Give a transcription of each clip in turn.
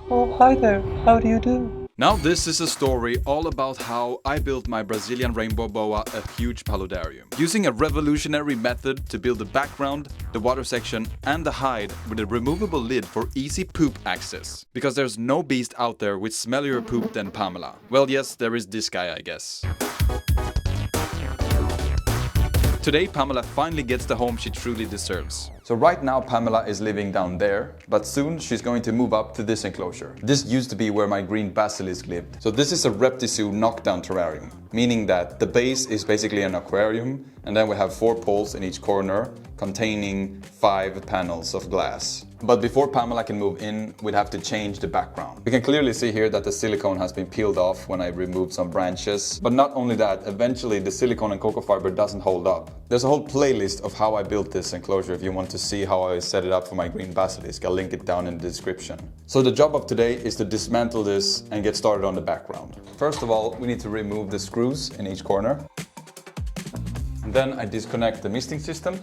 Oh, hi there. How do you do? Now this is a story all about how I built my Brazilian rainbow boa, a huge paludarium. Using a revolutionary method to build the background, the water section and the hide with a removable lid for easy poop access. Because there's no beast out there with smellier poop than Pamela. Well, yes, there is this guy, I guess. Today Pamela finally gets the home she truly deserves. So right now Pamela is living down there, but soon she's going to move up to this enclosure. This used to be where my green basilisk lived. So this is a Reptisu knockdown terrarium, meaning that the base is basically an aquarium and then we have 4 poles in each corner containing 5 panels of glass. But before Pamela can move in, we'd have to change the background. You can clearly see here that the silicone has been peeled off when I removed some branches. But not only that, eventually the silicone and cocoa fiber doesn't hold up. There's a whole playlist of how I built this enclosure if you want to see how I set it up for my green basilisk. I'll link it down in the description. So the job of today is to dismantle this and get started on the background. First of all, we need to remove the screws in each corner. And then I disconnect the misting system.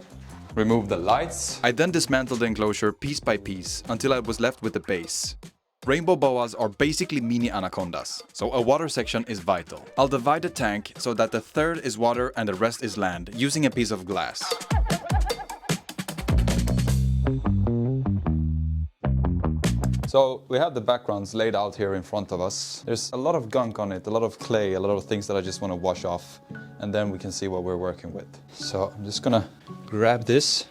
Remove the lights. I then dismantled the enclosure piece by piece until I was left with the base. Rainbow boas are basically mini anacondas, so a water section is vital. I'll divide the tank so that the third is water and the rest is land, using a piece of glass. So we have the backgrounds laid out here in front of us. There's a lot of gunk on it, a lot of clay, a lot of things that I just want to wash off. And then we can see what we're working with. So I'm just gonna grab this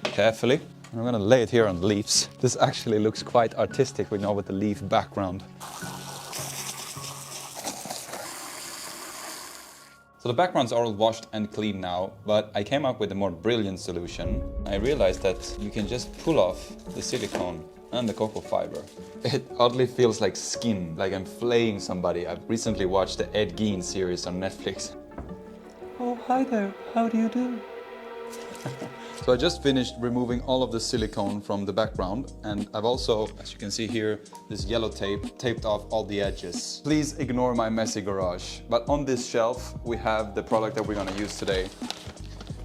carefully. I'm gonna lay it here on the leaves. This actually looks quite artistic with the leaf background. So the backgrounds are all washed and clean now, but I came up with a more brilliant solution. I realized that you can just pull off the silicone and the cocoa fiber. It oddly feels like skin, like I'm flaying somebody. I've recently watched the Ed Gein series on Netflix. Oh, hi there. How do you do? So I just finished removing all of the silicone from the background, and I've also, as you can see here, this yellow tape taped off all the edges. Please ignore my messy garage. But on this shelf we have the product that we're gonna use today.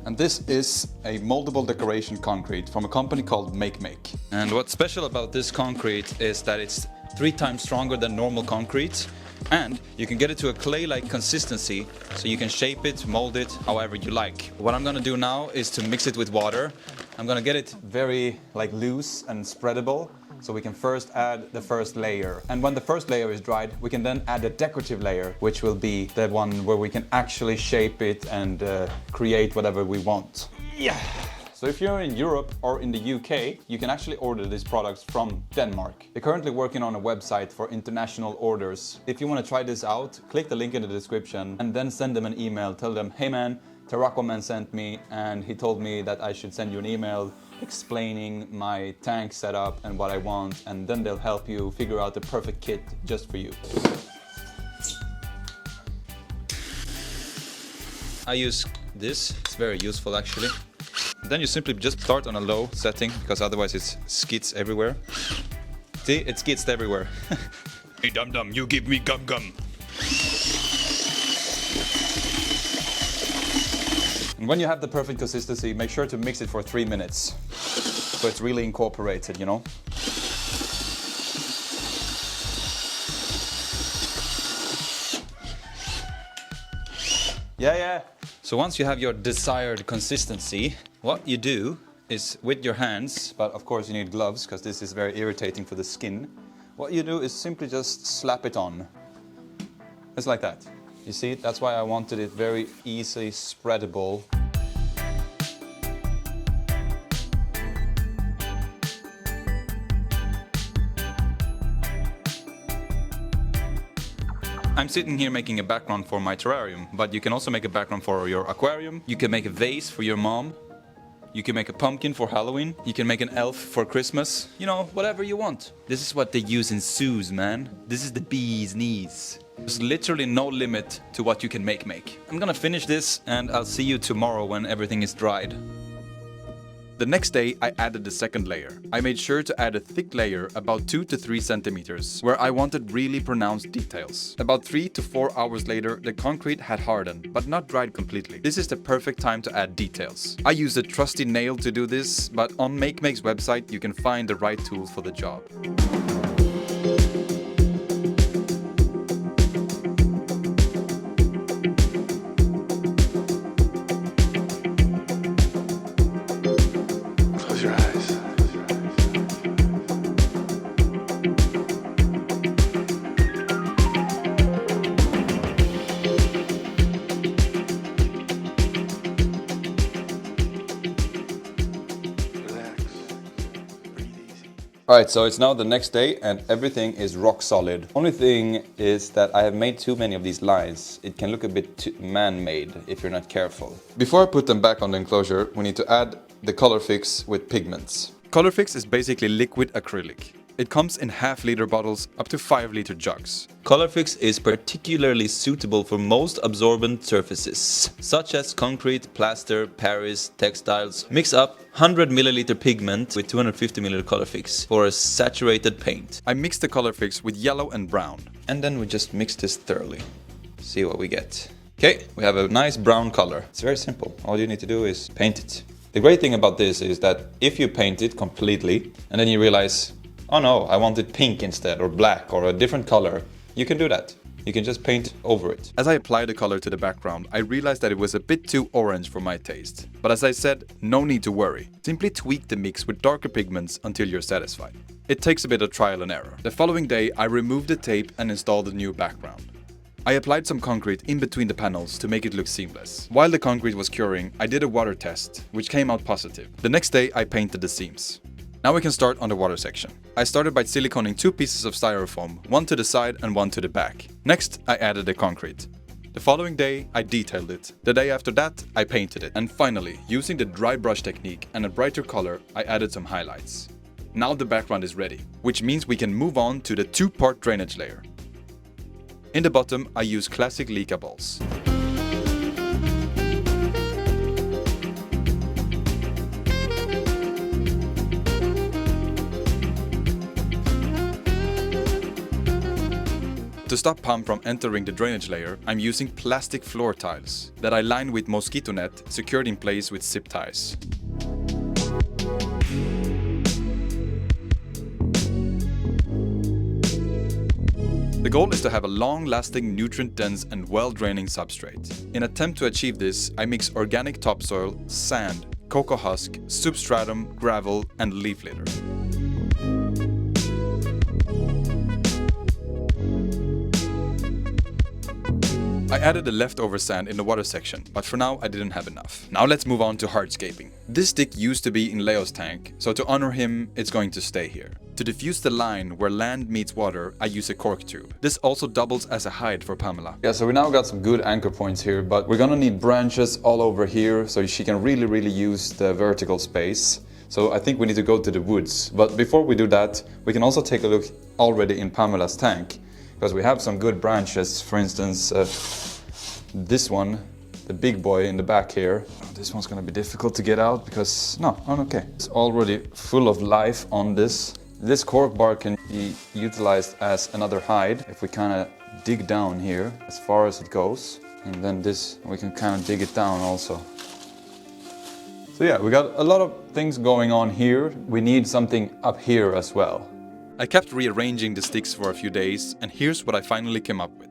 And this is a moldable decoration concrete from a company called Make. And what's special about this concrete is that it's 3 times stronger than normal concrete, and you can get it to a clay-like consistency, so you can shape it, mold it however you like. What I'm gonna do now is to mix it with water. I'm gonna get it very loose and spreadable, so we can first add the first layer. And when the first layer is dried, we can then add a decorative layer, which will be the one where we can actually shape it and create whatever we want. Yeah. So if you're in Europe or in the UK, you can actually order these products from Denmark. They're currently working on a website for international orders. If you want to try this out, click the link in the description and then send them an email. Tell them, hey man, Terracoman sent me and he told me that I should send you an email explaining my tank setup and what I want, and then they'll help you figure out the perfect kit just for you. I use this, it's very useful actually. Then you simply just start on a low setting, because otherwise it skids everywhere. See, it skids everywhere. Hey dum dum, you give me gum gum. And when you have the perfect consistency, make sure to mix it for 3 minutes. So it's really incorporated, you know. Yeah. So once you have your desired consistency, what you do is with your hands, but of course you need gloves because this is very irritating for the skin. What you do is simply just slap it on. It's like that. You see, that's why I wanted it very easily spreadable. I'm sitting here making a background for my terrarium, but you can also make a background for your aquarium. You can make a vase for your mom. You can make a pumpkin for Halloween. You can make an elf for Christmas. You know, whatever you want. This is what they use in zoos, man. This is the bee's knees. There's literally no limit to what you can make. I'm gonna finish this and I'll see you tomorrow when everything is dried. The next day I added the second layer. I made sure to add a thick layer about 2 to 3 centimeters, where I wanted really pronounced details. About 3 to 4 hours later, the concrete had hardened, but not dried completely. This is the perfect time to add details. I used a trusty nail to do this, but on Make's website you can find the right tools for the job. Alright, so it's now the next day and everything is rock solid. Only thing is that I have made too many of these lines. It can look a bit man-made if you're not careful. Before I put them back on the enclosure, we need to add the color fix with pigments. Color fix is basically liquid acrylic. It comes in half-liter bottles up to 5-liter jugs. Colorfix is particularly suitable for most absorbent surfaces, such as concrete, plaster, Paris, textiles. Mix up 100 milliliter pigment with 250 milliliter Colorfix for a saturated paint. I mix the Colorfix with yellow and brown. And then we just mix this thoroughly. See what we get. Okay, we have a nice brown color. It's very simple. All you need to do is paint it. The great thing about this is that if you paint it completely and then you realize, oh no, I want it pink instead, or black, or a different color, you can do that. You can just paint over it. As I applied the color to the background, I realized that it was a bit too orange for my taste. But as I said, no need to worry. Simply tweak the mix with darker pigments until you're satisfied. It takes a bit of trial and error. The following day, I removed the tape and installed a new background. I applied some concrete in between the panels to make it look seamless. While the concrete was curing, I did a water test, which came out positive. The next day, I painted the seams. Now we can start on the water section. I started by siliconing 2 pieces of styrofoam, one to the side and one to the back. Next, I added the concrete. The following day, I detailed it. The day after that, I painted it. And finally, using the dry brush technique and a brighter color, I added some highlights. Now the background is ready, which means we can move on to the 2-part drainage layer. In the bottom, I use classic Leica balls. To stop PAM from entering the drainage layer, I'm using plastic floor tiles that I line with mosquito net secured in place with zip ties. The goal is to have a long-lasting, nutrient-dense and well-draining substrate. In attempt to achieve this, I mix organic topsoil, sand, cocoa husk, substratum, gravel and leaf litter. I added the leftover sand in the water section, but for now I didn't have enough. Now let's move on to hardscaping. This stick used to be in Leo's tank, so to honor him, it's going to stay here. To diffuse the line where land meets water, I use a cork tube. This also doubles as a hide for Pamela. Yeah, so we now got some good anchor points here, but we're gonna need branches all over here so she can really use the vertical space. So I think we need to go to the woods. But before we do that, we can also take a look already in Pamela's tank, because we have some good branches. For instance, this one, the big boy in the back here. This one's gonna be difficult to get out because, no, I'm okay. It's already full of life on this. This cork bark can be utilized as another hide if we kind of dig down here as far as it goes. And then this, we can kind of dig it down also. So yeah, we got a lot of things going on here. We need something up here as well. I kept rearranging the sticks for a few days, and here's what I finally came up with.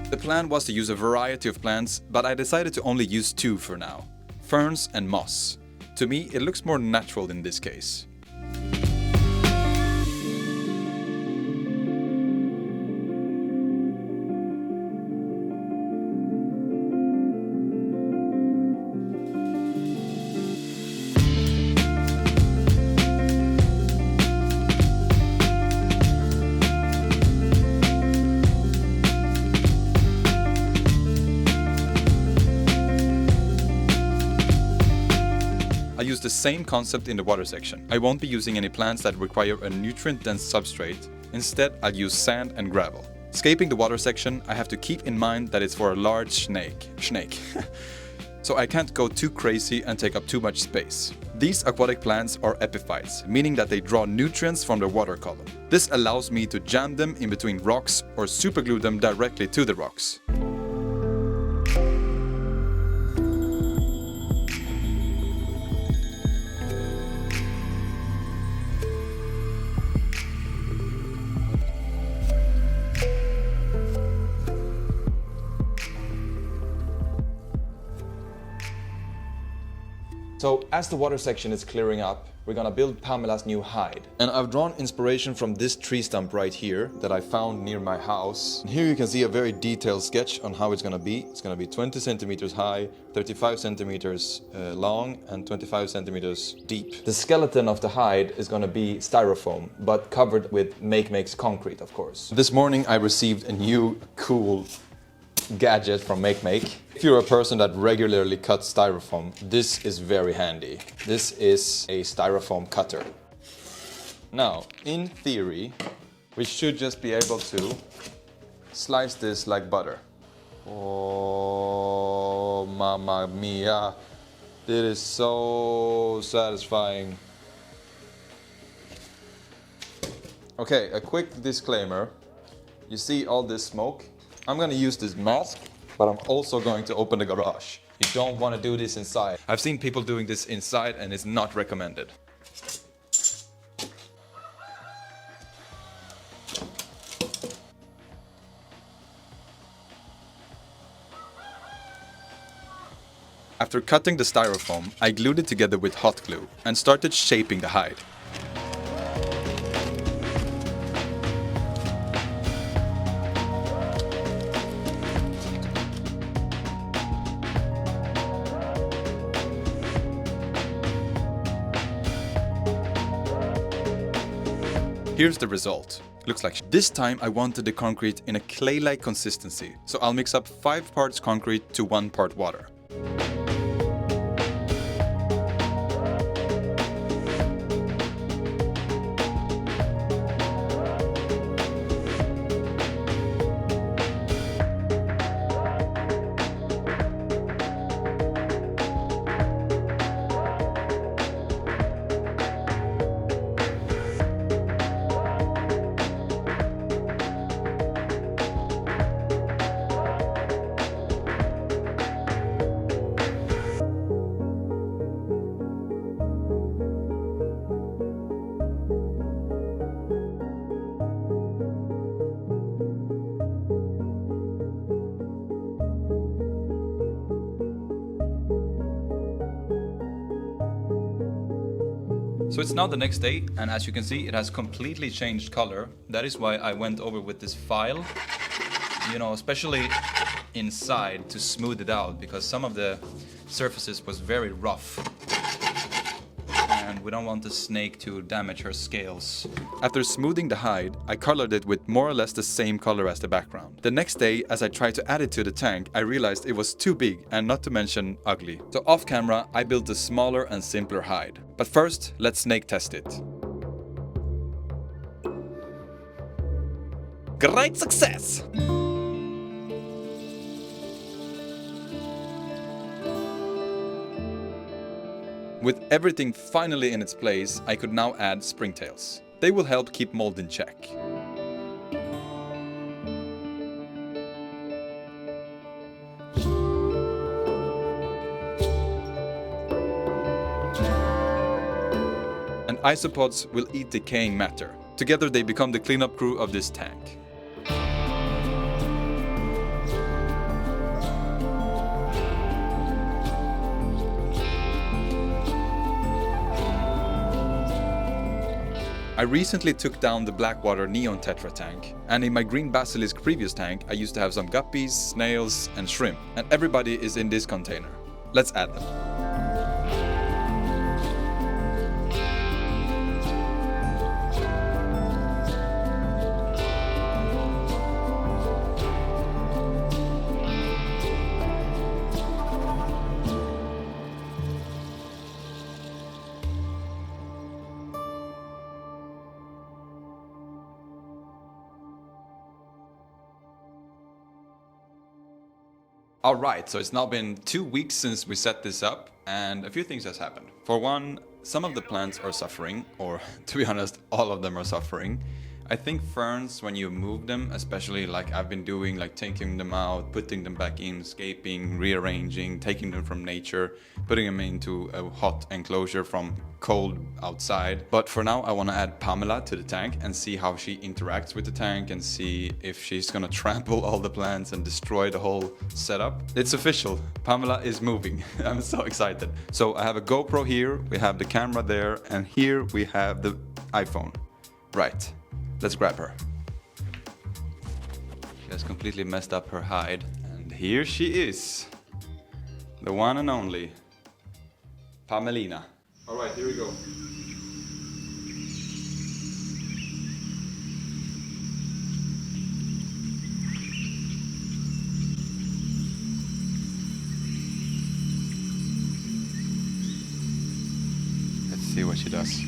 The plan was to use a variety of plants, but I decided to only use 2 for now: ferns and moss. To me, it looks more natural in this case. I use the same concept in the water section. I won't be using any plants that require a nutrient-dense substrate. Instead, I'll use sand and gravel. Scaping the water section, I have to keep in mind that it's for a large snake. So I can't go too crazy and take up too much space. These aquatic plants are epiphytes, meaning that they draw nutrients from the water column. This allows me to jam them in between rocks or superglue them directly to the rocks. So as the water section is clearing up, we're gonna build Pamela's new hide. And I've drawn inspiration from this tree stump right here that I found near my house. And here you can see a very detailed sketch on how it's gonna be. It's gonna be 20 centimeters high, 35 centimeters long, and 25 centimeters deep. The skeleton of the hide is gonna be styrofoam, but covered with Make's concrete, of course. This morning I received a new cool gadget from Make. If you're a person that regularly cuts styrofoam, this is very handy. This is a styrofoam cutter. Now, in theory, we should just be able to slice this like butter. Oh, mamma mia. This is so satisfying. Okay, a quick disclaimer. You see all this smoke? I'm gonna use this mask, but I'm also going to open the garage. You don't want to do this inside. I've seen people doing this inside and it's not recommended. After cutting the styrofoam, I glued it together with hot glue and started shaping the hide. Here's the result. Looks like this time I wanted the concrete in a clay-like consistency, so I'll mix up 5 parts concrete to 1 part water. So it's now the next day, and as you can see, it has completely changed color. That is why I went over with this file, you know, especially inside to smooth it out, because some of the surfaces was very rough. And we don't want the snake to damage her scales. After smoothing the hide, I colored it with more or less the same color as the background. The next day, as I tried to add it to the tank, I realized it was too big and not to mention ugly. So off camera, I built a smaller and simpler hide. But first, let's snake test it. Great success! With everything finally in its place, I could now add springtails. They will help keep mold in check. And isopods will eat decaying matter. Together they become the cleanup crew of this tank. I recently took down the Blackwater Neon Tetra tank, and in my green basilisk previous tank I used to have some guppies, snails and shrimp, and everybody is in this container. Let's add them. Alright, so it's now been 2 weeks since we set this up, and a few things has happened. For one, some of the plants are suffering, or to be honest, all of them are suffering. I think ferns, when you move them, especially like I've been doing, like taking them out, putting them back in, scaping, rearranging, taking them from nature, putting them into a hot enclosure from cold outside. But for now, I want to add Pamela to the tank and see how she interacts with the tank and see if she's gonna trample all the plants and destroy the whole setup. It's official, Pamela is moving. I'm so excited. So I have a GoPro here, we have the camera there, and here we have the iPhone. Right. Let's grab her. She has completely messed up her hide. And here she is. The one and only Pamelina. Alright, here we go. Let's see what she does.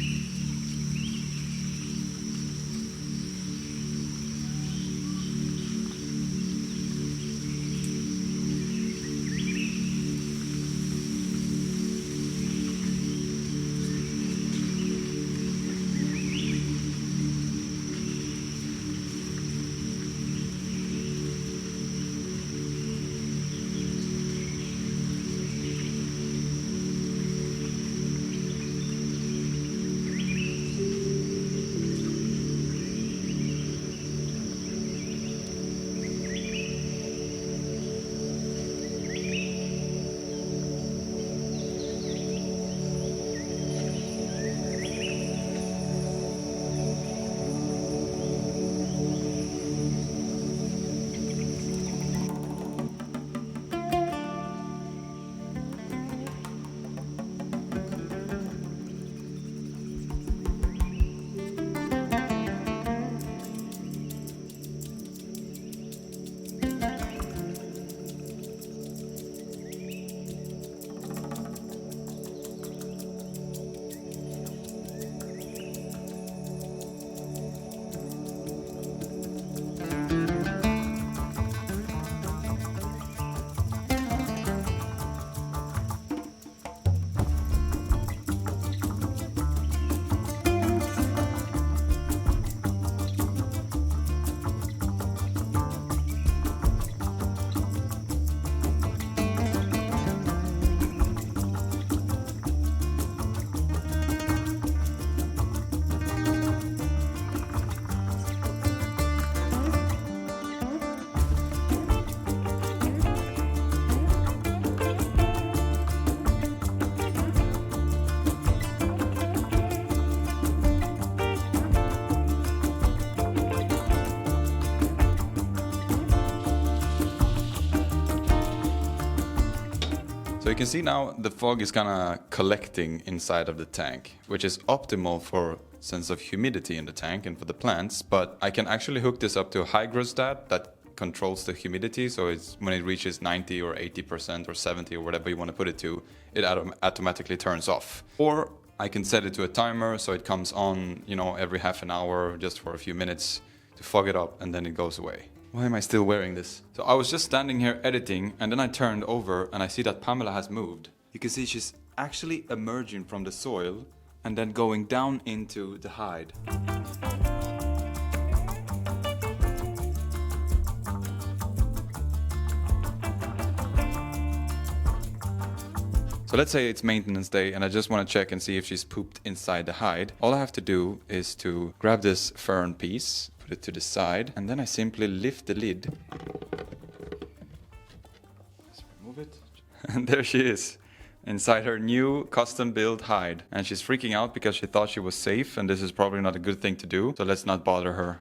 So you can see now the fog is kind of collecting inside of the tank, which is optimal for sense of humidity in the tank and for the plants. But I can actually hook this up to a hygrostat that controls the humidity. So it's when it reaches 90 or 80% or 70 or whatever you want to put it to, it automatically turns off. Or I can set it to a timer so it comes on, you know, every half an hour just for a few minutes to fog it up, and then it goes away. Why am I still wearing this? So I was just standing here editing, and then I turned over and I see that Pamela has moved. You can see she's actually emerging from the soil and then going down into the hide. So let's say it's maintenance day and I just want to check and see if she's pooped inside the hide. All I have to do is to grab this fern piece, put it to the side, and then I simply lift the lid. Let's remove it. And there she is, inside her new custom-built hide. And she's freaking out because she thought she was safe, and this is probably not a good thing to do, so let's not bother her.